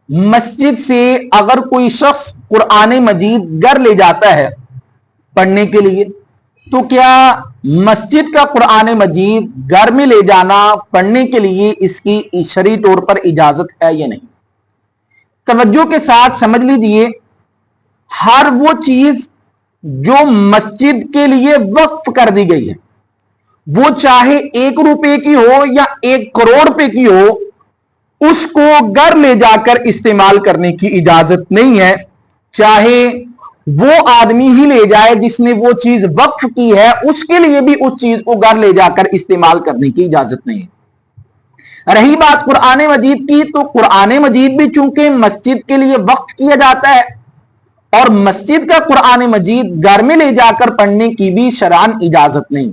मस्जिद से अगर कोई शख्स कुरान मजीद घर ले जाता है पढ़ने के लिए, तो क्या मस्जिद का कुरान मजीद घर में ले जाना पढ़ने के लिए इसकी शरई तौर पर इजाजत है या नहीं? तवज्जो के साथ समझ लीजिए, हर वो चीज जो मस्जिद के लिए वक्फ कर दी गई है, वो चाहे 1 रुपए की हो या 1 करोड़ रुपए की हो, उसको घर ले जाकर इस्तेमाल करने की इजाजत नहीं है। चाहे वो आदमी ही ले जाए जिसने वो चीज वक्फ की है, उसके लिए भी उस चीज को घर ले जाकर इस्तेमाल करने की इजाजत नहीं है। रही बात कुरान मजीद की, तो कुरान मजीद भी चूंकि मस्जिद के लिए वक्फ किया जाता है और मस्जिद का कुरान मजीद घर में ले जाकर पढ़ने की भी शरअन इजाजत नहीं।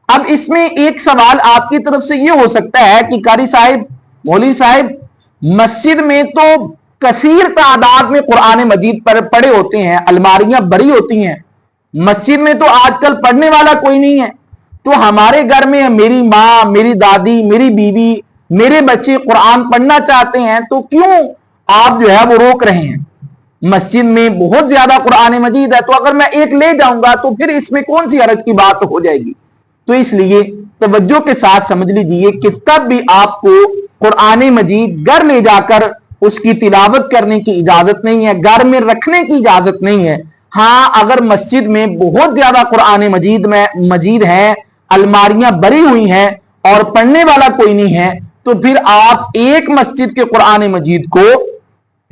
अब इसमें एक सवाल आपकी तरफ से यह हो सकता है कि कारी साहिब, मौलवी साहिब, मस्जिद में तो कसीर तादाद में कुरान मजीद पर पड़े होते हैं, अलमारियां भरी होती हैं, मस्जिद में तो आजकल पढ़ने वाला कोई नहीं है, तो हमारे घर में मेरी माँ, मेरी दादी, मेरी बीवी, मेरे बच्चे कुरान पढ़ना चाहते हैं, तो क्यों आप जो है वो रोक रहे हैं? मस्जिद में बहुत ज्यादा कुरान मजीद है, तो अगर मैं एक ले जाऊंगा तो फिर इसमें कौन सी हरज की बात हो जाएगी? तो इसलिए तवज्जो के साथ समझ लीजिए कि तब भी आपको कुरान मजीद घर ले जाकर उसकी तिलावत करने की इजाजत नहीं है, घर में रखने की इजाजत नहीं है। हाँ, अगर मस्जिद में बहुत ज्यादा कुरान मजीद है, अलमारियां भरी हुई हैं और पढ़ने वाला कोई नहीं है, तो फिर आप एक मस्जिद के कुरान मजीद को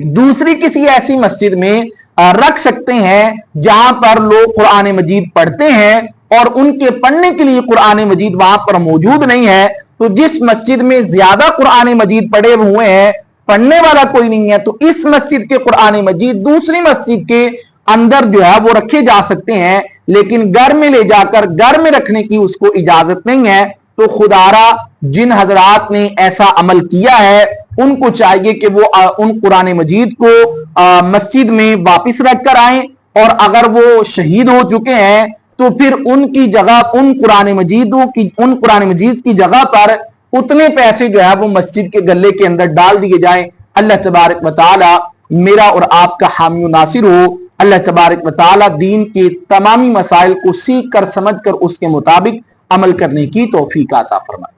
दूसरी किसी ऐसी मस्जिद में रख सकते हैं जहां पर लोग कुरान मजीद पढ़ते हैं और उनके पढ़ने के लिए कुरान मजीद वहां पर मौजूद नहीं है। तो जिस मस्जिद में ज्यादा कुरान मजीद पढ़े हुए हैं, पढ़ने वाला कोई नहीं है, तो इस मस्जिद के कुरान मजीद दूसरी मस्जिद के अंदर जो है वो रखे जा सकते हैं, लेकिन घर में ले जाकर घर में रखने की उसको इजाजत नहीं है। तो खुदारा जिन हजरात ने ऐसा अमल किया है उनको चाहिए कि वो उन कुरान मजीद को मस्जिद में वापस रख कर आए, और अगर वो शहीद हो चुके हैं तो फिर उनकी जगह उन कुरान मजीद की जगह पर उतने पैसे जो है वो मस्जिद के गले के अंदर डाल दिए जाएं। अल्लाह तबारक व तआला मेरा और आपका हामी व नासिर हो। अल्लाह तबारक व तआला दीन के तमामी मसाइल को सीख कर समझ कर उसके मुताबिक अमल करने की तौफीक अता फरमाए।